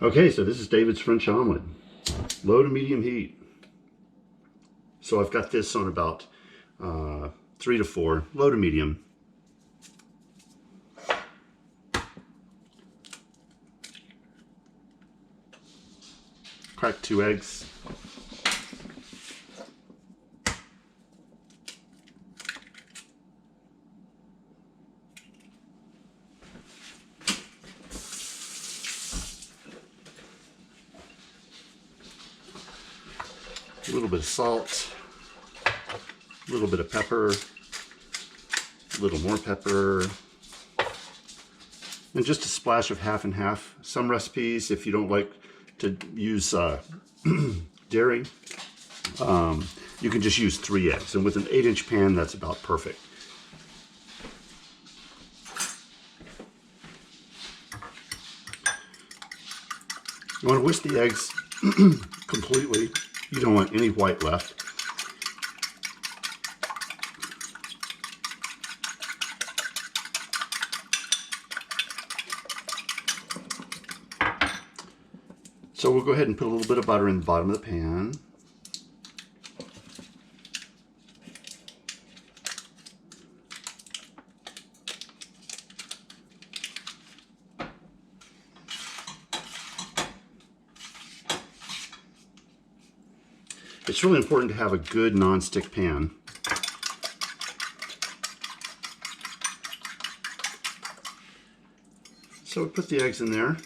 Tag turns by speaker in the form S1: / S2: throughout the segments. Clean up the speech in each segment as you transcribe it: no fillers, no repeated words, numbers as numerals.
S1: Okay, so this is David's French omelet. Low to medium heat. So I've got this on about 3 to 4, low to medium. Crack 2 eggs. A little bit of salt, a little bit of pepper, a little more pepper, and just a splash of half and half. Some recipes, if you don't like to use dairy, you can just use 3 eggs. And with an 8-inch pan, that's about perfect. You want to whisk the eggs completely. You don't want any white left. So we'll go ahead and put a little bit of butter in the bottom of the pan. It's really important to have a good non-stick pan. So we put the eggs in there.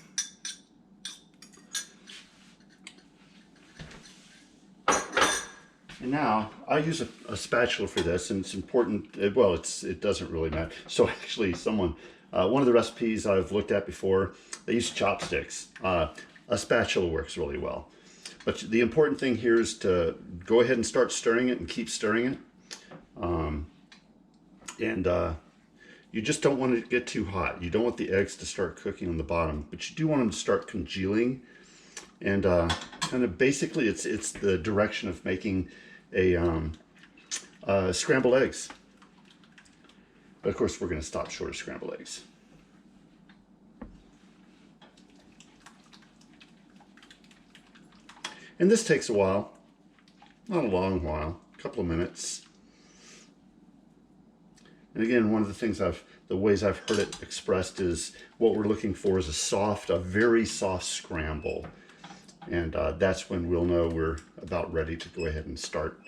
S1: And now I use a spatula for this, and it's important. Well, it doesn't really matter. So actually, one of the recipes I've looked at before, they use chopsticks. A spatula works really well. But the important thing here is to go ahead and start stirring it and keep stirring it. You just don't want it to get too hot. You don't want the eggs to start cooking on the bottom, but you do want them to start congealing. And kind of basically, it's the direction of making a scrambled eggs. But of course, we're going to stop short of scrambled eggs. And this takes a while, not a long while, a couple of minutes. And again, one of the things the ways I've heard it expressed is what we're looking for is a very soft scramble. And that's when we'll know we're about ready to go ahead and start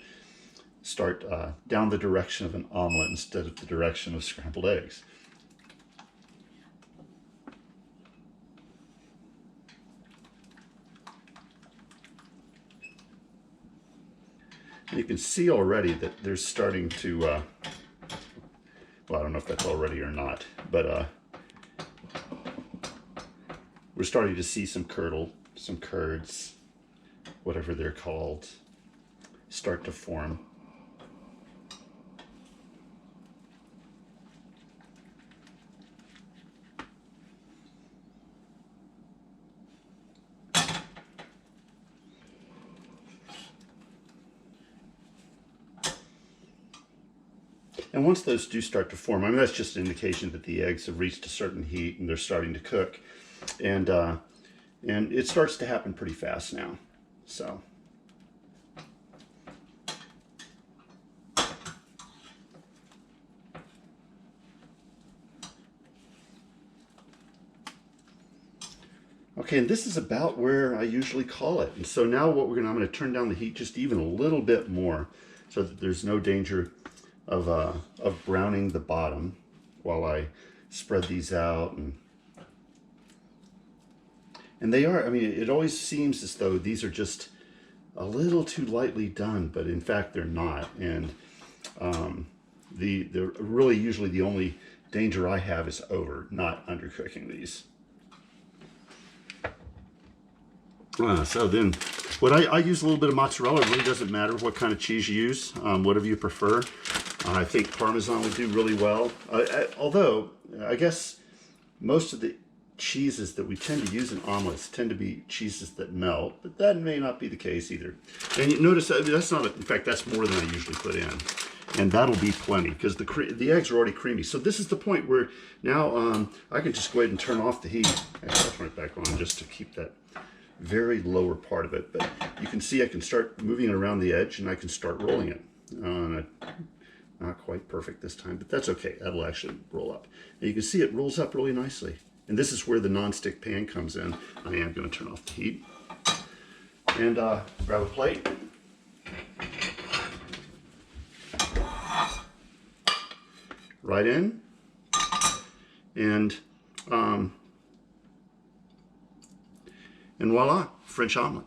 S1: down the direction of an omelet instead of the direction of scrambled eggs. And you can see already that they're starting to, well, I don't know if that's already or not, but we're starting to see some curdle, some curds, whatever they're called, start to form. And once those do start to form, I mean, that's just an indication that the eggs have reached a certain heat and they're starting to cook. And it starts to happen pretty fast now. So. Okay, and this is about where I usually call it. And so now I'm going to turn down the heat just even a little bit more so that there's no danger of browning the bottom while I spread these out. And they are, I mean, it always seems as though these are just a little too lightly done, but in fact they're not. And they're really usually the only danger I have is not undercooking these. So then, I use a little bit of mozzarella. It really doesn't matter what kind of cheese you use, whatever you prefer. I think Parmesan would do really well. Although, I guess most of the cheeses that we tend to use in omelets tend to be cheeses that melt, but that may not be the case either. And you notice that's not, in fact, that's more than I usually put in. And that'll be plenty because the eggs are already creamy. So this is the point where now I can just go ahead and turn off the heat. Actually, I'll turn it back on just to keep that very lower part of it. But you can see I can start moving it around the edge and I can start rolling it. Not quite perfect this time, but that's okay. That'll actually roll up. And you can see it rolls up really nicely. And this is where the nonstick pan comes in. I am going to turn off the heat. And grab a plate. Right in. And voila, French omelet.